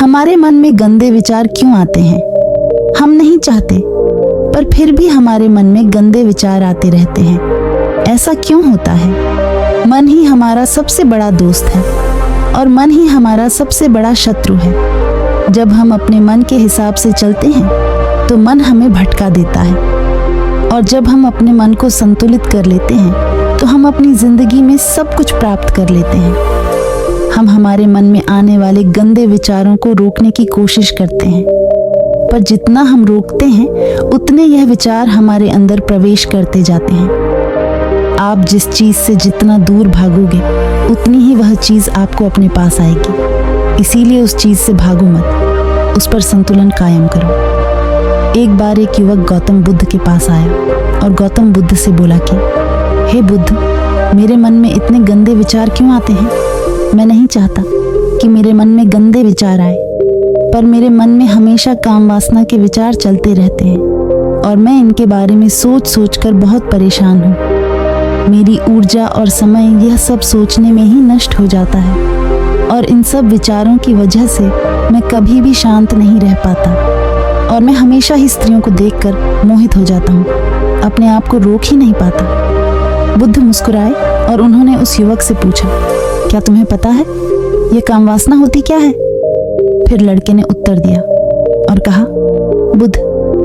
हमारे मन में गंदे विचार क्यों आते हैं? हम नहीं चाहते, पर फिर भी हमारे मन में गंदे विचार आते रहते हैं। ऐसा क्यों होता है? मन ही हमारा सबसे बड़ा दोस्त है और मन ही हमारा सबसे बड़ा शत्रु है। जब हम अपने मन के हिसाब से चलते हैं तो मन हमें भटका देता है, और जब हम अपने मन को संतुलित कर लेते हैं तो हम अपनी जिंदगी में सब कुछ प्राप्त कर लेते हैं। हम हमारे मन में आने वाले गंदे विचारों को रोकने की कोशिश करते हैं, पर जितना हम रोकते हैं उतने यह विचार हमारे अंदर प्रवेश करते जाते हैं। आप जिस चीज से जितना दूर भागोगे उतनी ही वह चीज आपको अपने पास आएगी। इसीलिए उस चीज से भागो मत, उस पर संतुलन कायम करो। एक बार एक युवक गौतम बुद्ध के पास आया और गौतम बुद्ध से बोला कि हे बुद्ध, मेरे मन में इतने गंदे विचार क्यों आते हैं? मैं नहीं चाहता कि मेरे मन में गंदे विचार आए, पर मेरे मन में हमेशा काम वासना के विचार चलते रहते हैं और मैं इनके बारे में सोच सोच कर बहुत परेशान हूँ। मेरी ऊर्जा और समय यह सब सोचने में ही नष्ट हो जाता है और इन सब विचारों की वजह से मैं कभी भी शांत नहीं रह पाता और मैं हमेशा ही स्त्रियों को देखकर मोहित हो जाता हूँ, अपने आप को रोक ही नहीं पाता। बुद्ध मुस्कुराए और उन्होंने उस युवक से पूछा, क्या तुम्हें पता है ये काम वासना होती क्या है? फिर लड़के ने उत्तर दिया और कहा, बुद्ध,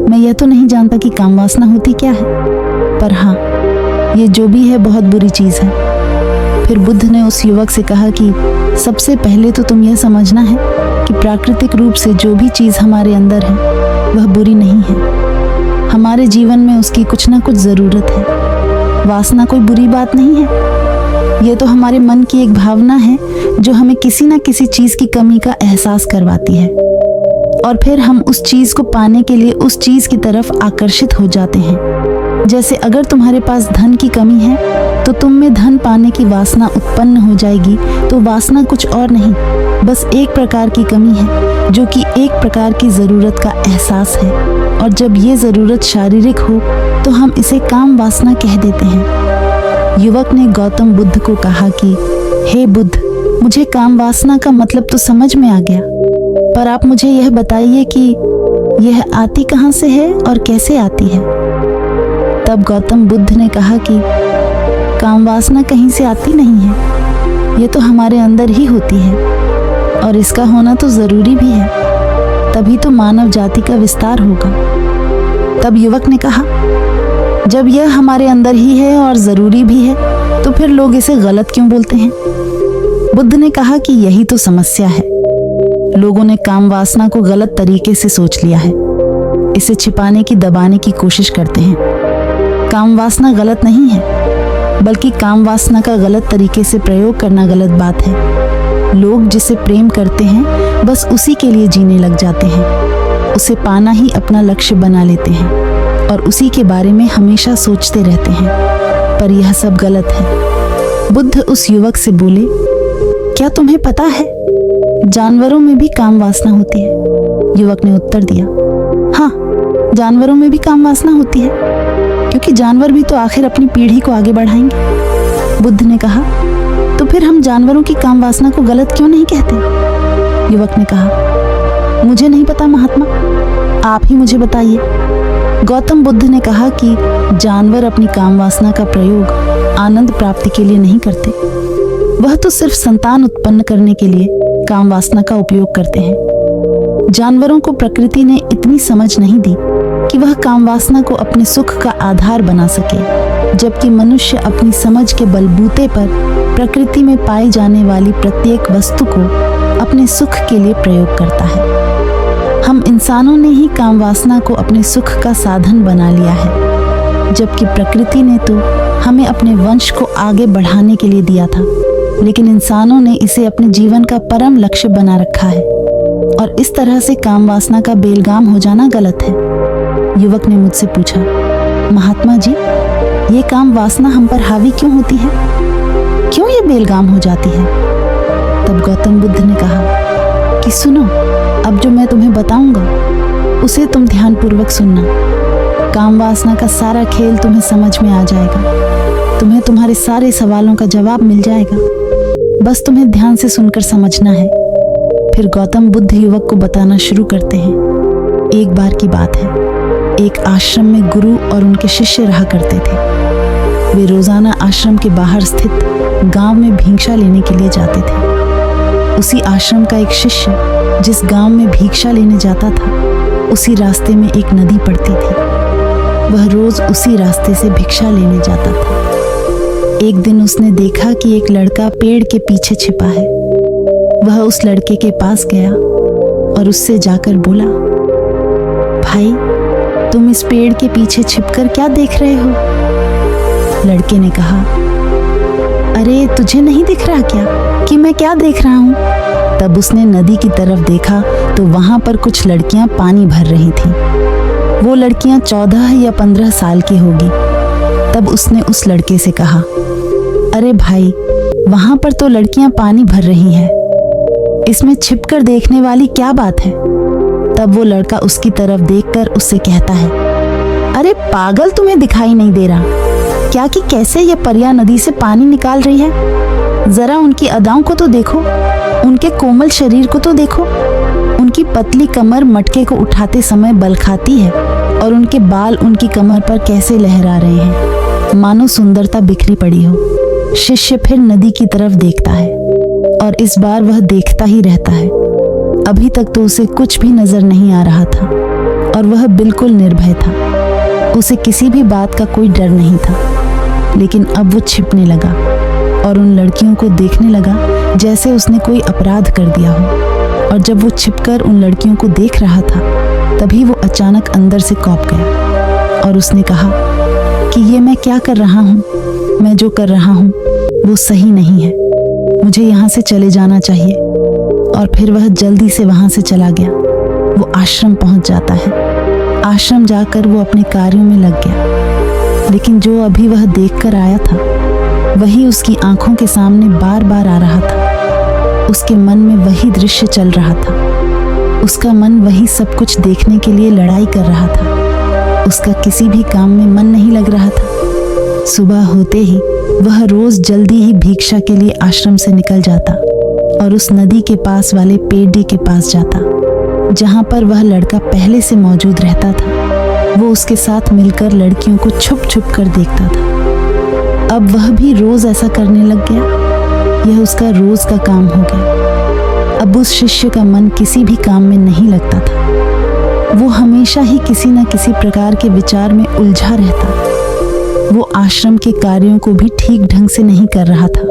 मैं यह तो नहीं जानता कि काम वासना होती क्या है, पर हाँ, ये जो भी है बहुत बुरी चीज है। फिर बुद्ध ने उस युवक से कहा कि सबसे पहले तो तुम यह समझना है कि प्राकृतिक रूप से जो भी चीज हमारे अंदर है वह बुरी नहीं है। हमारे जीवन में उसकी कुछ ना कुछ जरूरत है। वासना कोई बुरी बात नहीं है, ये तो हमारे मन की एक भावना है जो हमें किसी न किसी चीज की कमी का एहसास करवाती है और फिर हम उस चीज को पाने के लिए उस चीज की तरफ आकर्षित हो जाते हैं। जैसे अगर तुम्हारे पास धन की कमी है तो तुम में धन पाने की वासना उत्पन्न हो जाएगी। तो वासना कुछ और नहीं, बस एक प्रकार की कमी है जो कि एक प्रकार की जरूरत का एहसास है, और जब ये जरूरत शारीरिक हो तो हम इसे काम वासना कह देते हैं। युवक ने गौतम बुद्ध को कहा कि हे बुद्ध, मुझे काम वासना का मतलब तो समझ में आ गया, पर आप मुझे यह बताइए कि यह आती कहाँ से है और कैसे आती है? तब गौतम बुद्ध ने कहा कि काम वासना कहीं से आती नहीं है, ये तो हमारे अंदर ही होती है और इसका होना तो जरूरी भी है, तभी तो मानव जाति का विस्तार होगा। तब युवक ने कहा, जब यह हमारे अंदर ही है और जरूरी भी है तो फिर लोग इसे गलत क्यों बोलते हैं? बुद्ध ने कहा कि यही तो समस्या है। लोगों ने काम वासना को गलत तरीके से सोच लिया है, इसे छिपाने की दबाने की कोशिश करते हैं। काम वासना गलत नहीं है, बल्कि काम वासना का गलत तरीके से प्रयोग करना गलत बात है। लोग जिसे प्रेम करते हैं बस उसी के लिए जीने लग जाते हैं, उसे पाना ही अपना लक्ष्य बना लेते हैं और उसी के बारे में हमेशा सोचते रहते हैं, पर यह सब गलत है। बुद्ध उस युवक से बोले, क्या तुम्हें पता है जानवरों में भी काम वासना होती है? युवक ने उत्तर दिया, हाँ, जानवरों में भी काम वासना होती है, क्योंकि जानवर भी तो आखिर अपनी पीढ़ी को आगे बढ़ाएंगे। बुद्ध ने कहा, तो फिर हम जानवरों की काम वासना को गलत क्यों नहीं कहते? युवक ने कहा, मुझे नहीं पता महात्मा, आप ही मुझे बताइए। गौतम बुद्ध ने कहा कि जानवर अपनी काम वासना का प्रयोग आनंद प्राप्ति के लिए नहीं करते, वह तो सिर्फ संतान उत्पन्न करने के लिए काम वासना का उपयोग करते हैं। जानवरों को प्रकृति ने इतनी समझ नहीं दी कि वह काम वासना को अपने सुख का आधार बना सके, जबकि मनुष्य अपनी समझ के बलबूते पर प्रकृति में पाई जाने वाली प्रत्येक वस्तु को अपने सुख के लिए प्रयोग करता है। हम इंसानों ने ही काम वासना को अपने सुख का साधन बना लिया है, जबकि प्रकृति ने तो हमें अपने वंश को आगे बढ़ाने के लिए दिया था, लेकिन इंसानों ने इसे अपने जीवन का परम लक्ष्य बना रखा है, और इस तरह से काम वासना का बेलगाम हो जाना गलत है। युवक ने मुझसे पूछा, महात्मा जी, ये काम वासना हम पर हावी क्यों होती है? क्यों ये बेलगाम हो जाती है? तब गौतम बुद्ध ने कहा कि सुनो, अब जो मैं तुम्हें बताऊंगा उसे तुम ध्यानपूर्वक सुनना। काम वासना का सारा खेल तुम्हें समझ में आ जाएगा, तुम्हें तुम्हारे सारे सवालों का जवाब मिल जाएगा, बस तुम्हें ध्यान से सुनकर समझना है। फिर गौतम बुद्ध युवक को बताना शुरू करते हैं। एक बार की बात है, एक आश्रम में गुरु और उनके शिष्य रहा करते थे। वे रोजाना आश्रम के बाहर स्थित गांव में भिक्षा लेने के लिए जाते थे। उसी आश्रम का एक शिष्य जिस गांव में भिक्षा लेने जाता था, उसी रास्ते में एक नदी पड़ती थी। वह रोज उसी रास्ते से भिक्षा लेने जाता था। एक दिन उसने देखा कि एक लड़का पेड़ के पीछे छिपा है। वह उस लड़के के पास गया और उससे जाकर बोला, भाई, तुम इस पेड़ के पीछे छिपकर क्या देख रहे हो? लड़के ने कहा, अरे तुझे नहीं दिख रहा क्या कि मैं क्या देख रहा हूँ? तब उसने नदी की तरफ देखा तो वहां पर कुछ लड़कियां पानी भर रही थीं। वो लड़कियां 14 या 15 साल की होगी। तब उसने उस लड़के से कहा, अरे भाई, वहां पर तो लड़कियां पानी भर रही हैं, इसमें छिपकर देखने वाली क्या बात है? तब वो लड़का उसकी तरफ देखकर उससे कहता है, अरे पागल, तुम्हें दिखाई नहीं दे रहा क्या कि कैसे ये परियां नदी से पानी निकाल रही है? जरा उनकी अदाओं को तो देखो, उनके कोमल शरीर को तो देखो। उनकी पतली कमर मटके को उठाते समय बल खाती है और उनके बाल उनकी कमर पर कैसे लहरा रहे हैं, मानो सुंदरता बिखरी पड़ी हो। शिष्य फिर नदी की तरफ देखता है और इस बार वह देखता ही रहता है। अभी तक तो उसे कुछ भी नजर नहीं आ रहा था और वह बिल्कुल निर्भय था। उसे किसी भी बात का कोई डर नहीं था। लेकिन अब वो छिपने लगा और उन लड़कियों को देखने लगा जैसे उसने कोई अपराध कर दिया हो। और जब वो छिपकर उन लड़कियों को देख रहा था, तभी वो अचानक अंदर से कौंप गया और उसने कहा कि ये मैं क्या कर रहा हूँ? मैं जो कर रहा हूँ वो सही नहीं है, मुझे यहाँ से चले जाना चाहिए। और फिर वह जल्दी से वहां से चला गया। वो आश्रम पहुंच जाता है। आश्रम जाकर वो अपने कार्यों में लग गया। लेकिन जो अभी वह देखकर आया था, वही उसकी आंखों के सामने बार बार आ रहा था। उसके मन में वही दृश्य चल रहा था। उसका मन वही सब कुछ देखने के लिए लड़ाई कर रहा था। उसका किसी भी काम में मन नहीं लग रहा था। सुबह होते ही वह रोज जल्दी ही भिक्षा के लिए आश्रम से निकल जाता और उस नदी के पास वाले पेड़ी के पास जाता, जहां पर वह लड़का पहले से मौजूद रहता था। वो उसके साथ मिलकर लड़कियों को छुप छुप कर देखता था। अब वह भी रोज ऐसा करने लग गया। यह उसका रोज का काम हो गया। अब उस शिष्य का मन किसी भी काम में नहीं लगता था। वो हमेशा ही किसी न किसी प्रकार के विचार में उलझा रहता। वो आश्रम के कार्यों को भी ठीक ढंग से नहीं कर रहा था।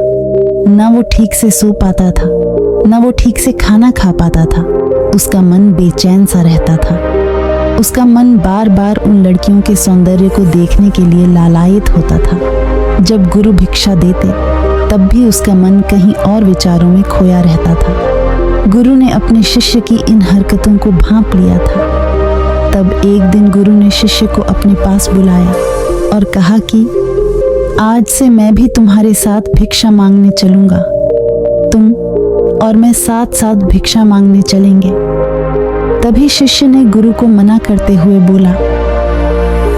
न वो ठीक से सो पाता था, न वो ठीक से खाना खा पाता था। उसका मन बेचैन सा रहता था। उसका मन बार बार उन लड़कियों के सौंदर्य को देखने के लिए लालायित होता था। जब गुरु भिक्षा देते, तब भी उसका मन कहीं और विचारों में खोया रहता था। गुरु ने अपने शिष्य की इन हरकतों को भांप लिया था। तब एक दिन गुरु ने शिष्य को अपने पास बुलाया और कहा कि आज से मैं भी तुम्हारे साथ भिक्षा मांगने चलूंगा। तुम और मैं साथ साथ भिक्षा मांगने चलेंगे। तभी शिष्य ने गुरु को मना करते हुए बोला,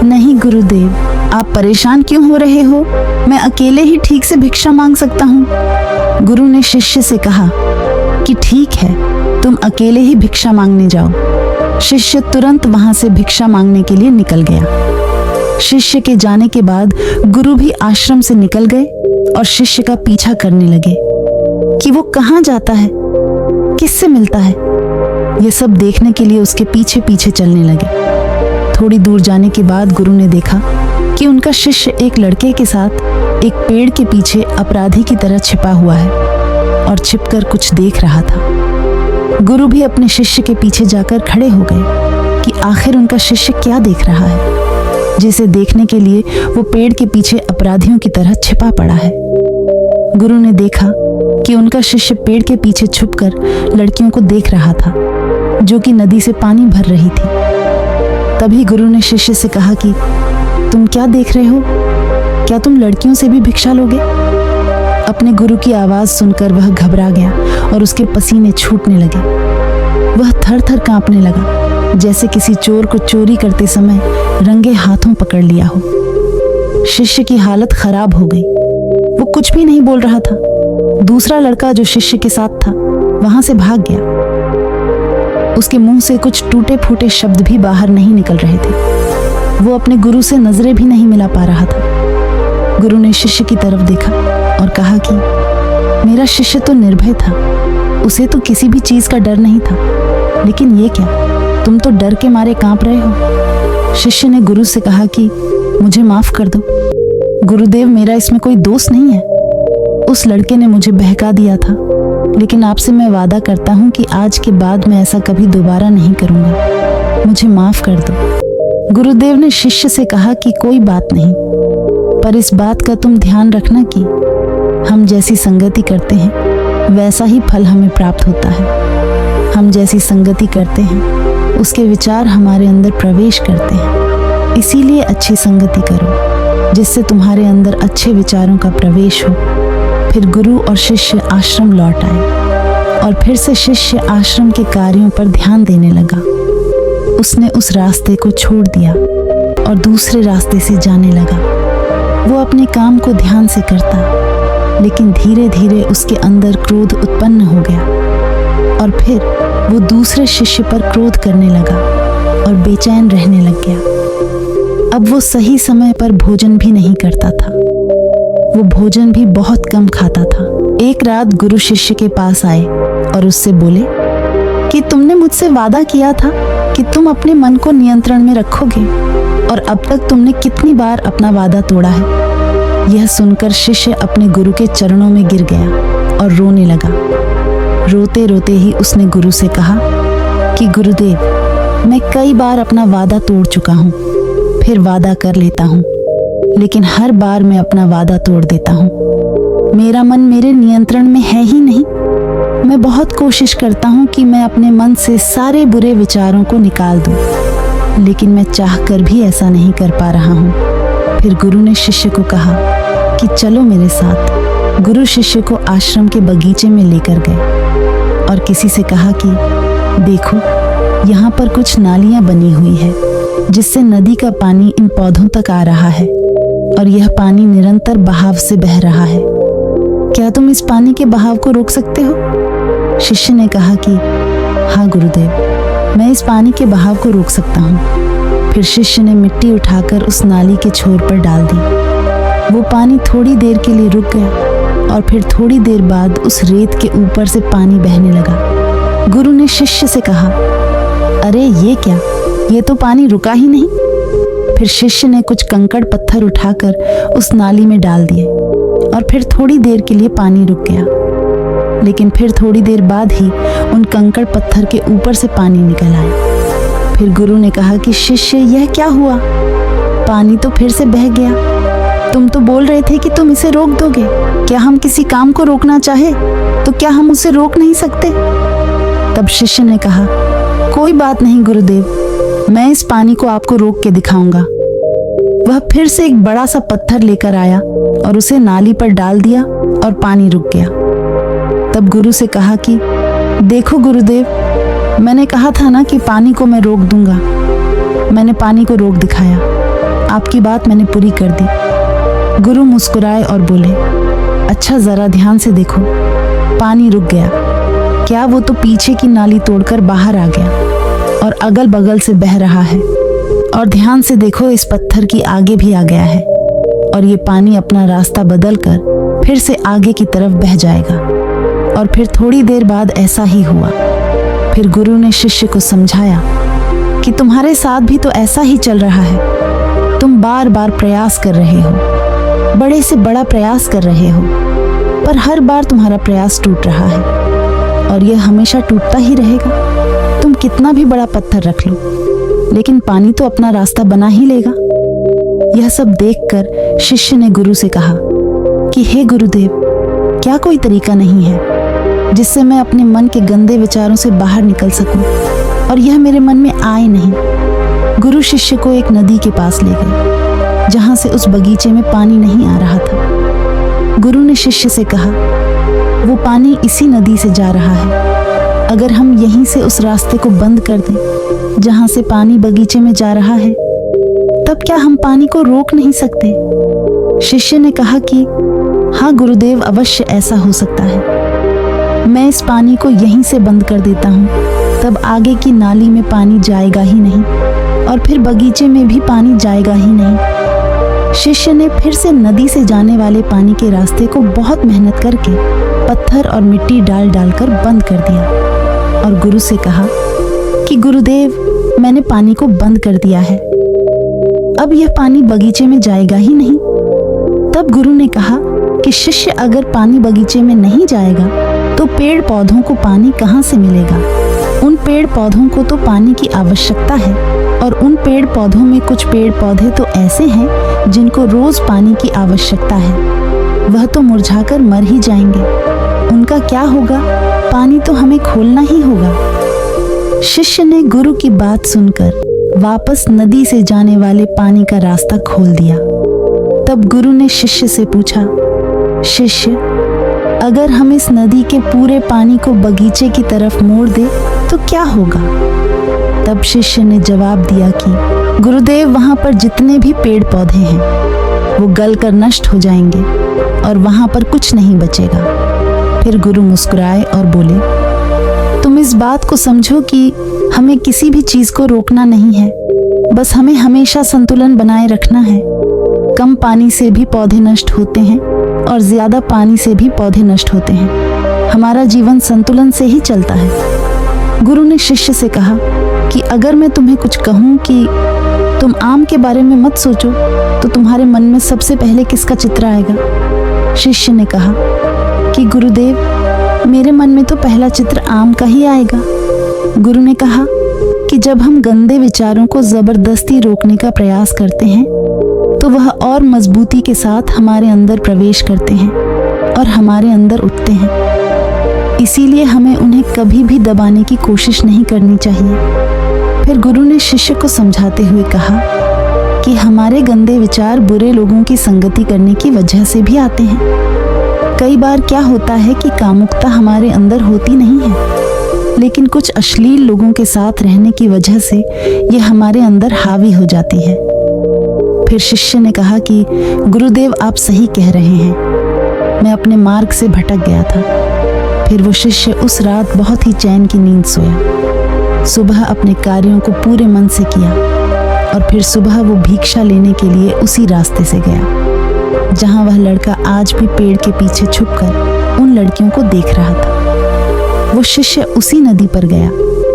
नहीं गुरुदेव, आप परेशान क्यों हो रहे हो? मैं अकेले ही ठीक से भिक्षा मांग सकता हूँ। गुरु ने शिष्य से कहा कि ठीक है, तुम अकेले ही भिक्षा मांगने जाओ। शिष्य तुरंत वहां से भिक्षा मांगने के लिए निकल गया। शिष्य के जाने के बाद गुरु भी आश्रम से निकल गए और शिष्य का पीछा करने लगे कि वो कहाँ जाता है, किससे मिलता है। ये सब देखने के लिए उसके पीछे पीछे चलने लगे। थोड़ी दूर जाने के बाद गुरु ने देखा कि उनका शिष्य एक लड़के के साथ एक पेड़ के पीछे अपराधी की तरह छिपा हुआ है और छिपकर कुछ देख रहा था। गुरु भी अपने शिष्य के पीछे जाकर खड़े हो गए कि आखिर उनका शिष्य क्या देख रहा है, जिसे देखने के लिए वो पेड़ के पीछे अपराधियों की तरह छिपा पड़ा है। गुरु ने देखा कि उनका शिष्य पेड़ के पीछे छुपकर लड़कियों को देख रहा था, जो कि नदी से पानी भर रही थी। तभी गुरु ने शिष्य से कहा कि तुम क्या देख रहे हो? क्या तुम लड़कियों से भी भिक्षा लोगे? अपने गुरु की आवाज सुनकर वह घबरा गया और उसके पसीने छूटने लगे। वह थर थर कांपने लगा, जैसे किसी चोर को चोरी करते समय रंगे हाथों पकड़ लिया हो। शिष्य की हालत खराब हो गई। वो कुछ भी नहीं बोल रहा था। दूसरा लड़का जो शिष्य के साथ था, वहां से भाग गया उसके मुंह से कुछ टूटे फूटे शब्द भी बाहर नहीं निकल रहे थे। वो अपने गुरु से नजरें भी नहीं मिला पा रहा था। गुरु ने शिष्य की तरफ देखा और कहा कि मेरा शिष्य तो निर्भय था, उसे तो किसी भी चीज का डर नहीं था, लेकिन ये क्या, तुम तो डर के मारे कांप रहे हो। शिष्य ने गुरु से कहा कि मुझे माफ कर दो गुरुदेव, मेरा इसमें कोई दोष नहीं है। उस लड़के ने मुझे बहका दिया था, लेकिन आपसे मैं वादा करता हूँ कि आज के बाद मैं ऐसा कभी दोबारा नहीं करूँगा, मुझे माफ कर दो। गुरुदेव ने शिष्य से कहा कि कोई बात नहीं, पर इस बात का तुम ध्यान रखना कि हम जैसी संगति करते हैं वैसा ही फल हमें प्राप्त होता है। हम जैसी संगति करते हैं उसके विचार हमारे अंदर प्रवेश करते हैं। इसीलिए अच्छी संगति करो जिससे तुम्हारे अंदर अच्छे विचारों का प्रवेश हो। फिर गुरु और शिष्य आश्रम लौट आए और फिर से शिष्य आश्रम के कार्यों पर ध्यान देने लगा। उसने उस रास्ते को छोड़ दिया और दूसरे रास्ते से जाने लगा। वो अपने काम को ध्यान से करता, लेकिन धीरे धीरे उसके अंदर क्रोध उत्पन्न हो गया और फिर वो दूसरे शिष्य पर क्रोध करने लगा और बेचैन रहने लग गया। अब वो सही समय पर भोजन भी नहीं करता था, वो भोजन भी बहुत कम खाता था। एक रात गुरु शिष्य के पास आए और उससे बोले कि तुमने मुझसे वादा किया था कि तुम अपने मन को नियंत्रण में रखोगे, और अब तक तुमने कितनी बार अपना वादा तोड़ा है। यह सुनकर शिष्य अपने गुरु के चरणों में गिर गया और रोने लगा। रोते रोते ही उसने गुरु से कहा कि गुरुदेव, मैं कई बार अपना वादा तोड़ चुका हूँ, फिर वादा कर लेता हूँ, लेकिन हर बार मैं अपना वादा तोड़ देता हूँ। मेरा मन मेरे नियंत्रण में है ही नहीं। मैं बहुत कोशिश करता हूँ कि मैं अपने मन से सारे बुरे विचारों को निकाल दूँ, लेकिन मैं चाहकर भी ऐसा नहीं कर पा रहा हूँ। फिर गुरु ने शिष्य को कहा कि चलो मेरे साथ। गुरु शिष्य को आश्रम के बगीचे में लेकर गए और किसी से कहा कि देखो, यहाँ पर कुछ नालियाँ बनी हुई है जिससे नदी का पानी इन पौधों तक आ रहा है और यह पानी निरंतर बहाव से बह रहा है। क्या तुम इस पानी के बहाव को रोक सकते हो? शिष्य ने कहा कि हाँ गुरुदेव, मैं इस पानी के बहाव को रोक सकता हूँ। फिर शिष्य ने मिट्टी उठाकर उस नाली के छोर पर डाल दी। वो पानी थोड़ी देर के लिए रुक गया और फिर थोड़ी देर बाद उस रेत के ऊपर से पानी बहने लगा। गुरु ने शिष्य से कहा, अरे ये क्या, ये तो पानी रुका ही नहीं। फिर शिष्य ने कुछ कंकड़ पत्थर उठाकर उस नाली में डाल दिए और फिर थोड़ी देर के लिए पानी रुक गया, लेकिन फिर थोड़ी देर बाद ही उन कंकड़ पत्थर के ऊपर से पानी निकल आया। फिर गुरु ने कहा कि शिष्य, यह क्या हुआ? पानी तो फिर से बह गया। तुम तो बोल रहे थे कि तुम इसे रोक दोगे। क्या हम किसी काम को रोकना चाहे तो क्या हम उसे रोक नहीं सकते? तब शिष्य ने कहा, कोई बात नहीं गुरुदेव, मैं इस पानी को आपको रोक के दिखाऊंगा। वह फिर से एक बड़ा सा पत्थर लेकर आया और उसे नाली पर डाल दिया और पानी रुक गया। तब गुरु से कहा कि देखो गुरुदेव, मैंने कहा था ना कि पानी को मैं रोक दूंगा। मैंने पानी को रोक दिखाया, आपकी बात मैंने पूरी कर दी। गुरु मुस्कुराए और बोले, अच्छा जरा ध्यान से देखो, पानी रुक गया। क्या वो तो पीछे की नाली तोड़कर बाहर आ गया और अगल बगल से बह रहा है। और ध्यान से देखो, इस पत्थर की आगे भी आ गया है और ये पानी अपना रास्ता बदलकर फिर से आगे की तरफ बह जाएगा। और फिर थोड़ी देर बाद ऐसा ही हुआ। फिर गुरु ने शिष्य को समझाया कि तुम्हारे साथ भी तो ऐसा ही चल रहा है। तुम बार बार प्रयास कर रहे हो, बड़े से बड़ा प्रयास कर रहे हो, पर हर बार तुम्हारा प्रयास टूट रहा है और यह हमेशा टूटता ही रहेगा। तुम कितना भी बड़ा पत्थर रख लो, लेकिन पानी तो अपना रास्ता बना ही लेगा। यह सब देखकर शिष्य ने गुरु से कहा कि हे गुरुदेव, क्या कोई तरीका नहीं है जिससे मैं अपने मन के गंदे विचारों से बाहर निकल सकूं और यह मेरे मन में आए नहीं? गुरु शिष्य को एक नदी के पास ले गए जहां से उस बगीचे में पानी नहीं आ रहा था। गुरु ने शिष्य से कहा, वो पानी इसी नदी से जा रहा है। अगर हम यहीं से उस रास्ते को बंद कर दें जहां से पानी बगीचे में जा रहा है, तब क्या हम पानी को रोक नहीं सकते? शिष्य ने कहा कि हाँ गुरुदेव, अवश्य ऐसा हो सकता है। मैं इस पानी को यहीं से बंद कर देता हूँ तब आगे की नाली में पानी जाएगा ही नहीं और फिर बगीचे में भी पानी जाएगा ही नहीं। शिष्य ने फिर से नदी से जाने वाले पानी के रास्ते को बहुत मेहनत करके पत्थर और मिट्टी डाल डालकर बंद कर दिया और गुरु से कहा कि गुरुदेव, मैंने पानी को बंद कर दिया है, अब यह पानी बगीचे में जाएगा ही नहीं। तब गुरु ने कहा कि शिष्य, अगर पानी बगीचे में नहीं जाएगा तो पेड़ पौधों को पानी कहाँ से मिलेगा? उन पेड़ पौधों को तो पानी की आवश्यकता है और उन पेड़ पौधों में कुछ पेड़ पौधे तो ऐसे हैं जिनको रोज पानी की आवश्यकता है, वह तो मुरझाकर मर ही जाएंगे, उनका क्या होगा? पानी तो हमें खोलना ही होगा। शिष्य ने गुरु की बात सुनकर वापस नदी से जाने वाले पानी का रास्ता खोल दिया। तब गुरु ने शिष्य से पूछा, शिष्य, अगर हम इस नदी के पूरे पानी को बगीचे की तरफ मोड़ दें तो क्या होगा? तब शिष्य ने जवाब दिया कि गुरुदेव, वहां पर जितने भी पेड़ पौधे हैं वो गल कर नष्ट हो जाएंगे और वहां पर कुछ नहीं बचेगा। फिर गुरु मुस्कुराए और बोले, तुम इस बात को समझो कि हमें किसी भी चीज को रोकना नहीं है, बस हमें हमेशा संतुलन बनाए रखना है। कम पानी से भी पौधे नष्ट होते हैं और ज्यादा पानी से भी पौधे नष्ट होते हैं। हमारा जीवन संतुलन से ही चलता है। गुरु ने शिष्य से कहा कि अगर मैं तुम्हें कुछ कहूं कि तुम आम के बारे में मत सोचो तो तुम्हारे मन में सबसे पहले किसका चित्र आएगा? शिष्य ने कहा कि गुरुदेव, मेरे मन में तो पहला चित्र आम का ही आएगा। गुरु ने कहा कि जब हम गंदे विचारों को जबरदस्ती रोकने का प्रयास करते हैं तो वह और मजबूती के साथ हमारे अंदर प्रवेश करते हैं और हमारे अंदर उठते हैं। इसीलिए हमें उन्हें कभी भी दबाने की कोशिश नहीं करनी चाहिए। फिर गुरु ने शिष्य को समझाते हुए कहा कि हमारे गंदे विचार बुरे लोगों की संगति करने की वजह से भी आते हैं। कई बार क्या होता है कि कामुकता हमारे अंदर होती नहीं है, लेकिन कुछ अश्लील लोगों के साथ रहने की वजह से यह हमारे अंदर हावी हो जाती है। फिर शिष्य ने कहा कि गुरुदेव, आप सही कह रहे हैं, मैं अपने मार्ग से भटक गया था। फिर वो शिष्य उस रात बहुत ही चैन की नींद सोया। सुबह अपने कार्यों को पूरे मन से किया और फिर सुबह वो भिक्षा लेने के लिए उसी रास्ते से गया जहां वह लड़का आज भी पेड़ के पीछे छुपकर उन लड़कियों को देख रहा था। वो शिष्य उसी नदी पर गया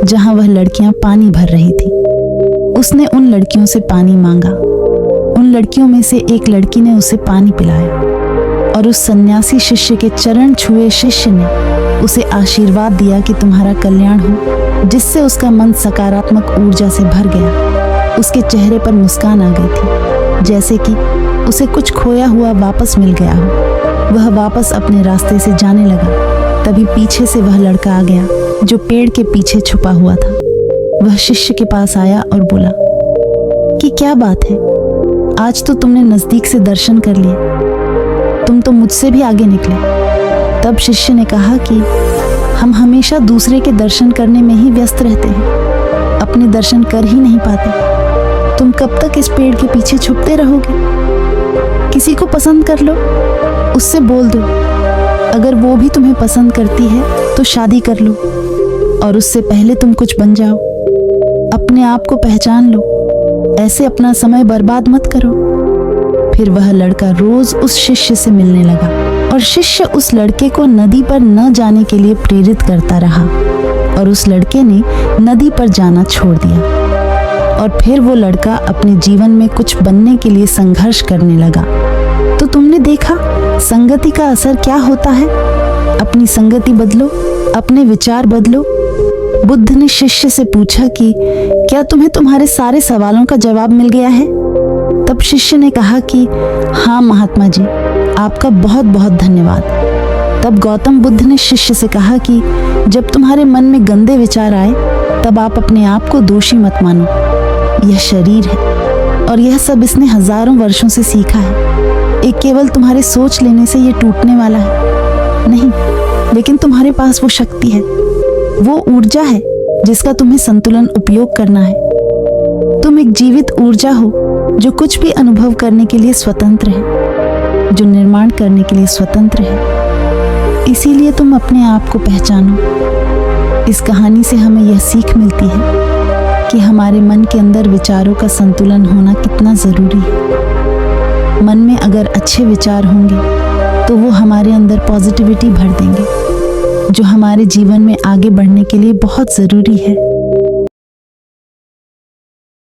जहां वह लड़कियां पानी भर रही थी। उसने उन लड़कियों से पानी मांगा। उन लड़कियों में से एक लड़की ने उसे पानी पिलाया और उस सन्यासी शिष्य के चरण छुए शिष्य ने उसे आशीर्वाद दिया कि तुम्हारा कल्याण हो, जिससे उसका मन सकारात्मक ऊर्जा से भर गया। उसके चेहरे पर मुस्कान आ गई थी, जैसे कि उसे कुछ खोया हुआ वापस मिल गया हो। वह वापस अपने रास्ते से जाने लगा। तभी पीछे से वह लड़का आ गया जो पेड़ के पीछे छुपा हुआ था। वह शिष्य के पास आया और बोला कि क्या बात है, आज तो तुमने नजदीक से दर्शन कर लिए, तुम तो मुझसे भी आगे निकले। तब शिष्य ने कहा कि हम हमेशा दूसरे के दर्शन करने में ही व्यस्त रहते हैं, अपने दर्शन कर ही नहीं पाते। तुम कब तक इस पेड़ के पीछे छुपते रहोगे? किसी को पसंद कर लो, उससे बोल दो। अगर वो भी तुम्हें पसंद करती है तो शादी कर लो और उससे पहले तुम कुछ बन जाओ। अपने आप को पहचान लो, ऐसे अपना समय बर्बाद मत करो। फिर वह लड़का रोज उस शिष्य से मिलने लगा और शिष्य उस लड़के को नदी पर न जाने के लिए प्रेरित करता रहा और उस लड़के ने नदी पर जाना छोड़ दिया। और फिर वो लड़का अपने जीवन में कुछ बनने के लिए संघर्ष करने लगा। तो तुमने देखा संगति का असर क्या होता है। अपनी संगति बदलो, अपने विचार बदलो। बुद्ध ने शिष्य से पूछा कि क्या तुम्हें तुम्हारे सारे सवालों का जवाब मिल गया है? तब शिष्य ने कहा कि हाँ महात्मा जी, आपका बहुत बहुत धन्यवाद। तब गौतम बुद्ध ने शिष्य से कहा कि जब तुम्हारे मन में गंदे विचार आए तब आप अपने आप को दोषी मत मानो। यह शरीर है और यह सब इसने हजारों वर्षों से सीखा है। एक केवल तुम्हारे सोच लेने से यह टूटने वाला है नहीं, लेकिन तुम्हारे पास वो शक्ति है, वो ऊर्जा है जिसका तुम्हें संतुलन उपयोग करना है। तुम एक जीवित ऊर्जा हो जो कुछ भी अनुभव करने के लिए स्वतंत्र है, जो निर्माण करने के लिए स्वतंत्र है। इसीलिए तुम अपने आप को पहचानो। इस कहानी से हमें यह सीख मिलती है कि हमारे मन के अंदर विचारों का संतुलन होना कितना ज़रूरी है। मन में अगर अच्छे विचार होंगे तो वो हमारे अंदर पॉजिटिविटी भर देंगे, जो हमारे जीवन में आगे बढ़ने के लिए बहुत ज़रूरी है।